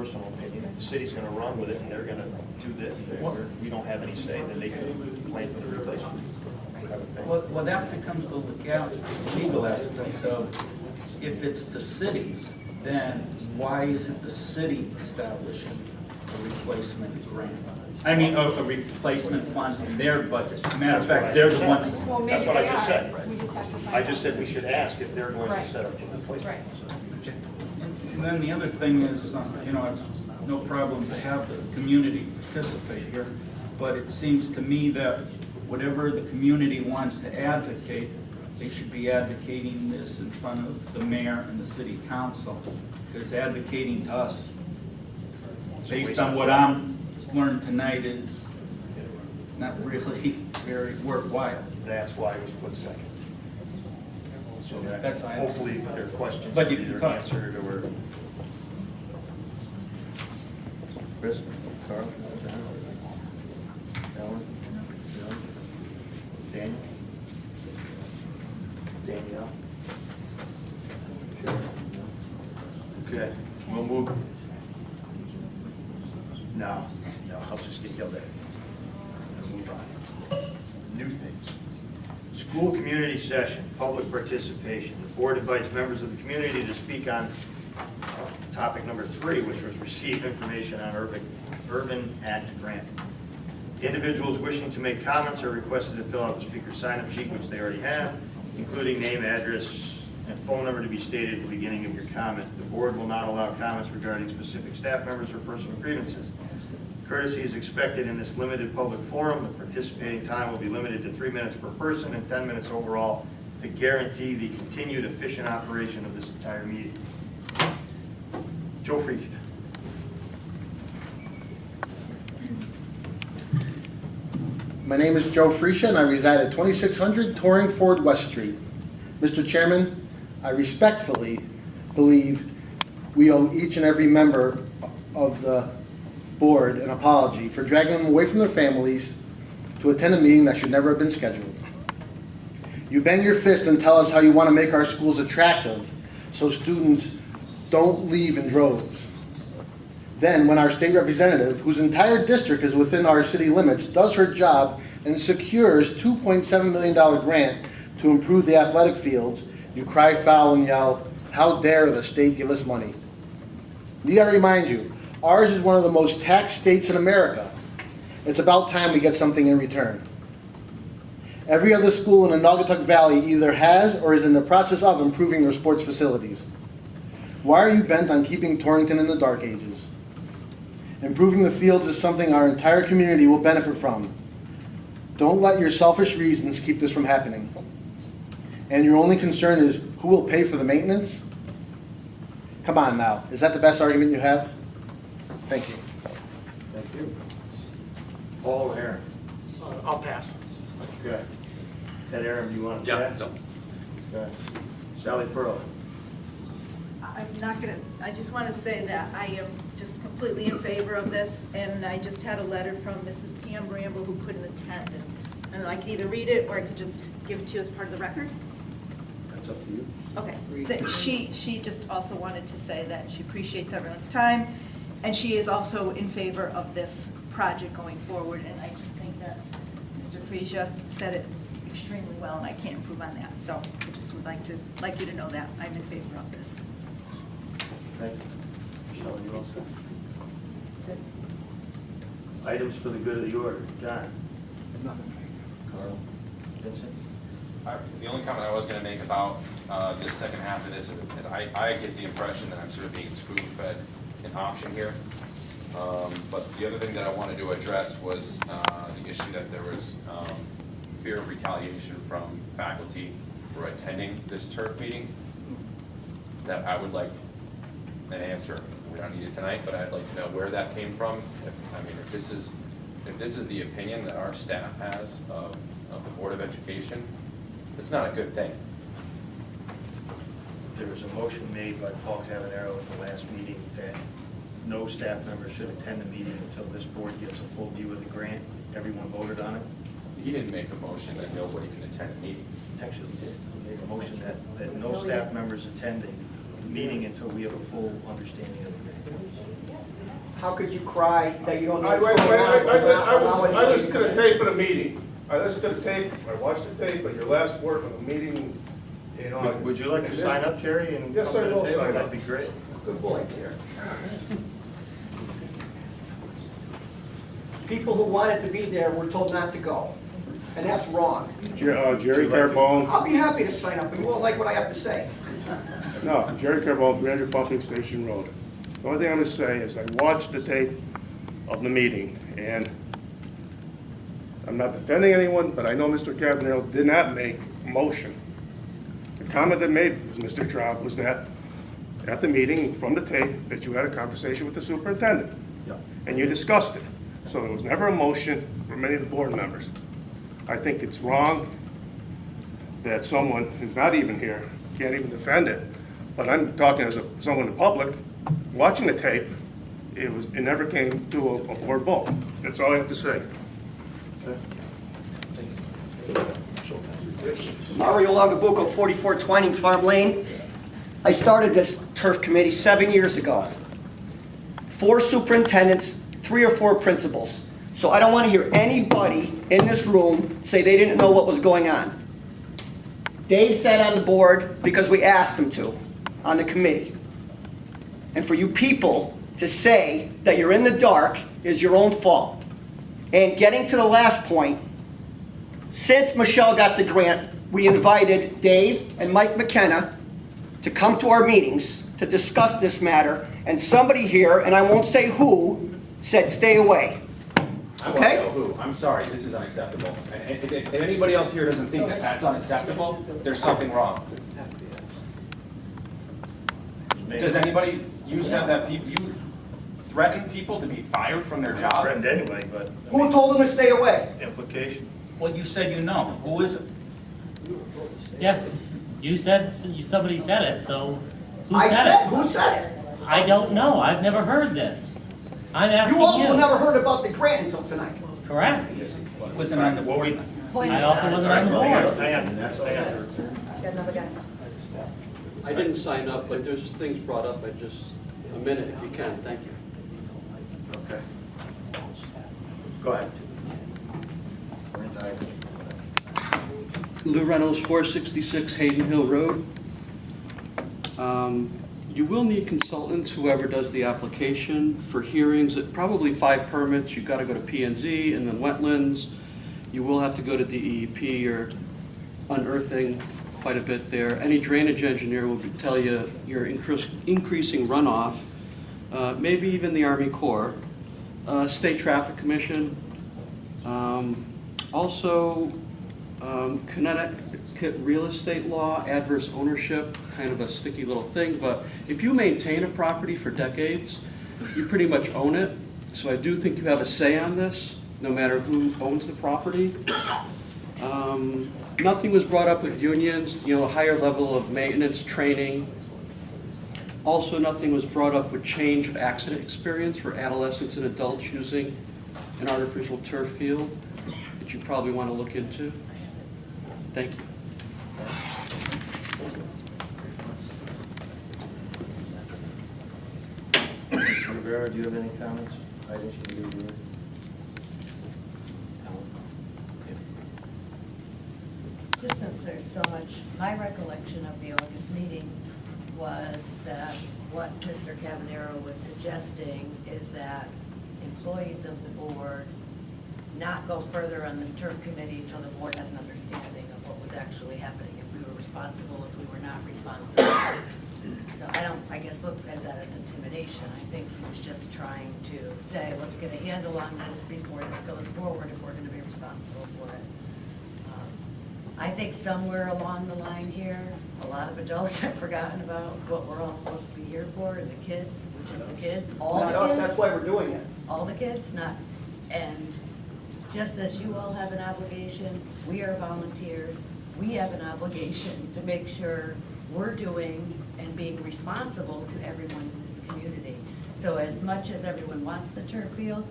personal opinion. If the city's going to run with it and they're going to do this, we don't have any say, then they should plan for the replacement. Well, that becomes the legal aspect of, if it's the city's, then why isn't the city establishing a replacement grant? I mean, a replacement fund in their budget. Matter of fact, they're the ones. Well, maybe That's what I just they are. said. We just have to find I just out. said we should ask if they're going to Right. set up a replacement. Right. And then the other thing is, you know, it's no problem to have the community participate here, but it seems to me that whatever the community wants to advocate, they should be advocating this in front of the mayor and the city council, because advocating to us, based on what I'm learned tonight, is not really very worthwhile. That's why it was put second. So that That's why I- hopefully their questions But are you can either talk. answered or. Chris, Carl, John, Ellen, Joe, Daniel, Danielle. Sure. Okay, we'll move. No, I'll just get yelled at. We'll move on. New things. School community session, public participation. The board invites members of the community to speak on topic number 3, which was receive information on Urban Act grant. Individuals wishing to make comments are requested to fill out the speaker sign-up sheet, which they already have, including name, address, and phone number to be stated at the beginning of your comment. The board will not allow comments regarding specific staff members or personal grievances. Courtesy is expected in this limited public forum. The participating time will be limited to 3 minutes per person and 10 minutes overall to guarantee the continued efficient operation of this entire meeting. Joe Friesian. My name is Joe Friesian, and I reside at 2600 Touring Ford West Street. Mr. Chairman, I respectfully believe we owe each and every member of the board an apology for dragging them away from their families to attend a meeting that should never have been scheduled. You bang your fist and tell us how you want to make our schools attractive so students don't leave in droves. Then, when our state representative, whose entire district is within our city limits, does her job and secures $2.7 million grant to improve the athletic fields, you cry foul and yell, "How dare the state give us money?" Need I remind you, ours is one of the most taxed states in America. It's about time we get something in return. Every other school in the Naugatuck Valley either has or is in the process of improving their sports facilities. Why are you bent on keeping Torrington in the dark ages? Improving the fields is something our entire community will benefit from. Don't let your selfish reasons keep this from happening. And your only concern is who will pay for the maintenance? Come on now, is that the best argument you have? Thank you. Thank you. Paul and Aaron. I'll pass. Okay. Ed, Aaron, do you want to Yeah, chat? no. Okay. Sally Pearl. I'm not gonna, I just want to say that I am just completely in favor of this, and I just had a letter from Mrs. Pam Bramble who couldn't attend, and I could either read it or I could just give it to you as part of the record. That's up to you. Okay, that she just also wanted to say that she appreciates everyone's time, and she is also in favor of this project going forward, and I just think that Mr. Frisia said it extremely well, and I can't improve on that, so I just would like you to know that I'm in favor of this. Thank you. Michelle, you all set? Good. Items for the good of the order. John? Carl? Vincent? The only comment I was going to make about this second half of this is I get the impression that I'm sort of being spoon-fed an option here. But the other thing that I wanted to address was the issue that there was fear of retaliation from faculty who are attending this TURF meeting. That I would like an answer. We don't need it tonight, but I'd like to know where that came from. If this is the opinion that our staff has of the Board of Education, it's not a good thing. There was a motion made by Paul Cavanero at the last meeting that no staff member should attend the meeting until this board gets a full view of the grant. Everyone voted on it. He didn't make a motion that nobody can attend a meeting. Actually, he did. He made a motion that no staff members attend the meeting until we have a full understanding of the grant. how could you cry that you don't know I what's going on? I listened to the tape of the meeting. I listened to the tape, I watched the tape of your last work on the meeting in August. Would you like to sign up, Jerry, and Yes, come I to will the table? sign up. That'd be great. Good boy, dear. People who wanted to be there were told not to go, and that's wrong. Jerry Carbone, I'll be happy to sign up, but you won't like what I have to say. no, Jerry Carbone, 300 Pumping Station Road. The only thing I'm gonna say is I watched the tape of the meeting, and I'm not defending anyone, but I know Mr. Cavanero did not make a motion. The comment that made was, Mr. Traub, was that at the meeting, from the tape, that you had a conversation with the superintendent. And you discussed it. So there was never a motion from any of the board members. I think it's wrong that someone who's not even here can't even defend it. But I'm talking as someone in the public, watching the tape, it never came to a board vote. That's all I have to say. Mario Longabuco, 44 Twining Farm Lane. I started this turf committee 7 years ago. 4 superintendents, 3 or 4 principals. So I don't want to hear anybody in this room say they didn't know what was going on. Dave sat on the board because we asked him to, on the committee. And for you people to say that you're in the dark is your own fault. And getting to the last point, since Michelle got the grant, we invited Dave and Mike McKenna to come to our meetings to discuss this matter, and somebody here, and I won't say who, said stay away. I won't Okay? know who. I'm sorry, this is unacceptable. And if anybody else here doesn't think that that's unacceptable, there's something wrong. Does anybody, you said that people, you threatened people to be fired from their Not job? threatened anybody, but Who told them to stay away? implication. Well, you said you know. Who is it? Yes, you said, somebody said it, so who I said said, it? who said it? I don't know, I've never heard this. I'm asking You also you. never heard about the grant until tonight. Correct. Wasn't on the board. I also wasn't on the board. Hang on, hang on. I didn't sign up, but there's things brought up, a minute if you can, thank you. Okay. Go ahead. Lou Reynolds, 466 Hayden Hill Road. You will need consultants, whoever does the application, for hearings, probably 5 permits. You've got to go to P&Z and then wetlands. You will have to go to DEP. You're unearthing quite a bit there. Any drainage engineer will tell you you're increasing runoff, maybe even the Army Corps. State Traffic Commission. Also, Connecticut real estate law, adverse ownership, kind of a sticky little thing, but if you maintain a property for decades, you pretty much own it. So I do think you have a say on this, no matter who owns the property. Nothing was brought up with unions, a higher level of maintenance, training. Also, nothing was brought up with change of accident experience for adolescents and adults using an artificial turf field that you probably want to look into. Thank you. Mr. Rivera, do you have any comments? Items you need to do? Just since there's so much, my recollection of the August meeting was that what Mr. Cavanero was suggesting is that employees of the board not go further on this turf committee until the board had an understanding of what was actually happening, if we were responsible, if we were not responsible. So I guess look at that as intimidation. I think he was just trying to say, let's get a handle on this before this goes forward, if we're gonna be responsible for it. I think somewhere along the line here, a lot of adults have forgotten about what we're all supposed to be here for, and the kids, which is the kids, all the Not kids. us, that's why we're doing it. All the kids, not, and just as you all have an obligation, we are volunteers, we have an obligation to make sure we're doing and being responsible to everyone in this community. So as much as everyone wants the turf field,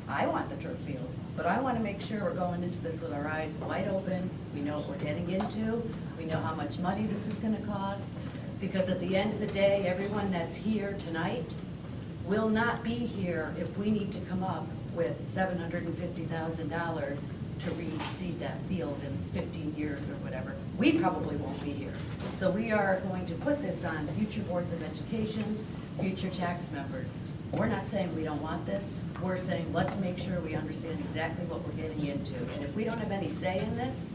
I want the turf field, but I want to make sure we're going into this with our eyes wide open, we know what we're getting into, we know how much money this is going to cost, because at the end of the day, everyone that's here tonight will not be here if we need to come up with $750,000 to reseed that field in 15 years or whatever. We probably won't be here. So we are going to put this on future boards of education, future tax members. We're not saying we don't want this. We're saying, let's make sure we understand exactly what we're getting into. And if we don't have any say in this,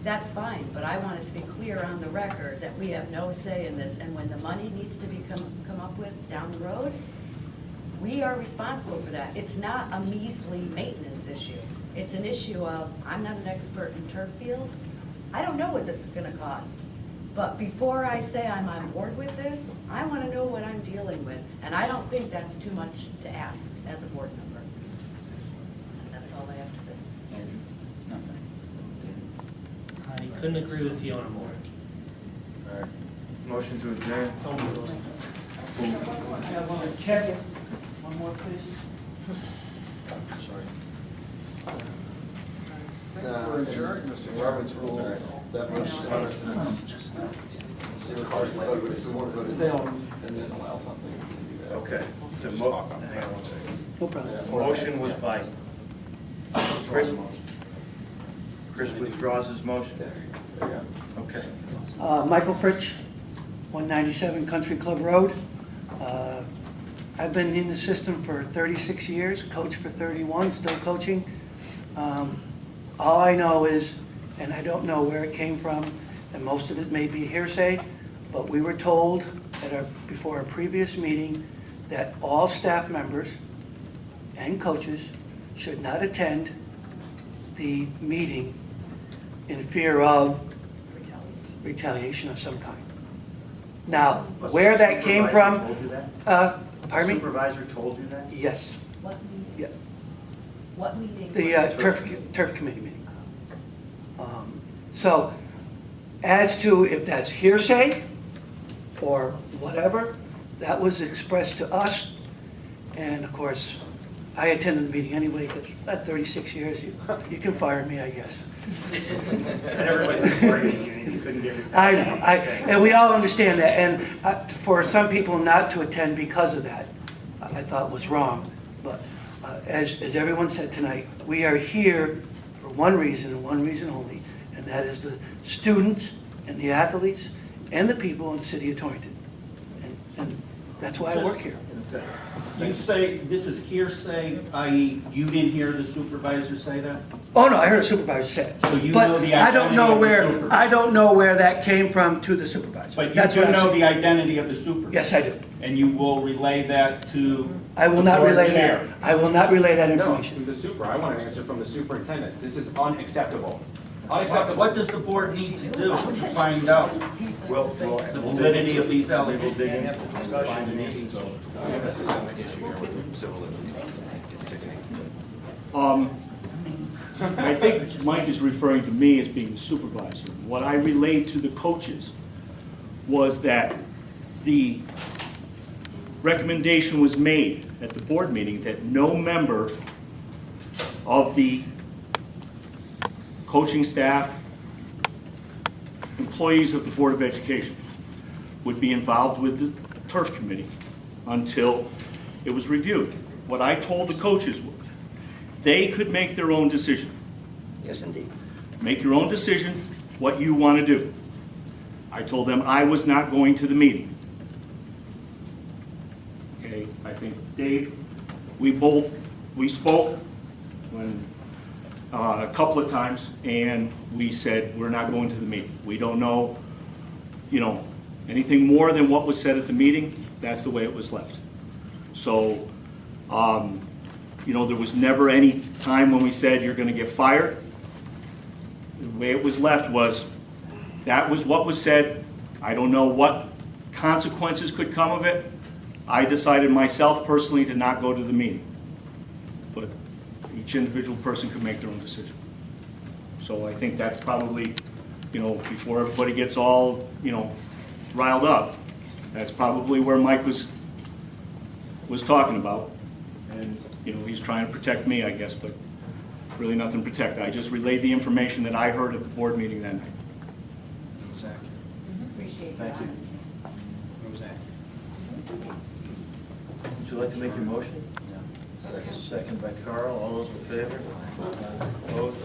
that's fine, but I want it to be clear on the record that we have no say in this, and when the money needs to be come up with down the road, we are responsible for that. It's not a measly maintenance issue. It's an issue of, I'm not an expert in turf fields. I don't know what this is gonna cost. But before I say I'm on board with this, I wanna know what I'm dealing with. And I don't think that's too much to ask as a board member. And that's all I have to say. Andrew? Nothing. I couldn't agree with Fiona more. All right. Motion to adjourn. Check. One more, please. Sorry. Robert's rules, that motion precedence. It requires a vote, if we want to vote it down and then allow something, we can do that. Okay. Hang on 1 second. No problem. Motion was by Chris withdraws his motion. There you go. Okay. Michael Fritsch, 197 Country Club Road. I've been in the system for 36 years, coached for 31, still coaching. All I know is, and I don't know where it came from, and most of it may be hearsay, but we were told before a previous meeting that all staff members and coaches should not attend the meeting in fear of retaliation of some kind. Now, where that came from, Told you that? pardon me? Supervisor told you that? Yes, What meeting? yeah, What meeting? the turf committee meeting. So, as to if that's hearsay or whatever, that was expressed to us, and of course, I attended the meeting anyway, because at 36 years, you can fire me, I guess. And everybody was targeting you, and you couldn't get it. I know, and we all understand that, and for some people not to attend because of that, I thought was wrong. But as everyone said tonight, we are here for one reason and one reason only, and that is the students and the athletes and the people in the city of Torrington. And that's why I work here. Okay. You say this is hearsay, i.e. you didn't hear the supervisor say that? Oh, no, I heard a supervisor say it. So you But know the I don't identity know of the where, supervisor. I don't know where that came from to the supervisor. But you That's do what I'm know saying. the identity of the supervisor? Yes, I do. And you will relay that to I will the not board relay chair? that. I will not relay that No, information. to the super, I want an answer from the superintendent. This is unacceptable. Unacceptable. What does the board need to do to find out We'll the validity of these we will allegations? dig into the discussion and meeting. We have a systemic issue here with civil liberties. It's sickening. I think Mike is referring to me as being the supervisor. What I relayed to the coaches was that the recommendation was made at the board meeting that no member of the coaching staff, employees of the Board of Education would be involved with the turf committee until it was reviewed. What I told the coaches was, they could make their own decision. Yes, indeed. Make your own decision what you want to do. I told them I was not going to the meeting. Okay, I think, Dave, we spoke when, a couple of times, and we said, we're not going to the meeting. We don't know, anything more than what was said at the meeting. That's the way it was left. So, there was never any time when we said you're going to get fired. The way it was left was, that was what was said. I don't know what consequences could come of it. I decided myself personally to not go to the meeting. But each individual person could make their own decision. So I think that's probably, before everybody gets all, riled up, that's probably where Mike was talking about. And, he's trying to protect me, I guess, but really nothing to protect. I just relayed the information that I heard at the board meeting that night. Appreciate Thank that. you. Who was that? Would you like to make your motion? Second by Carl. All those in favor? Opposed?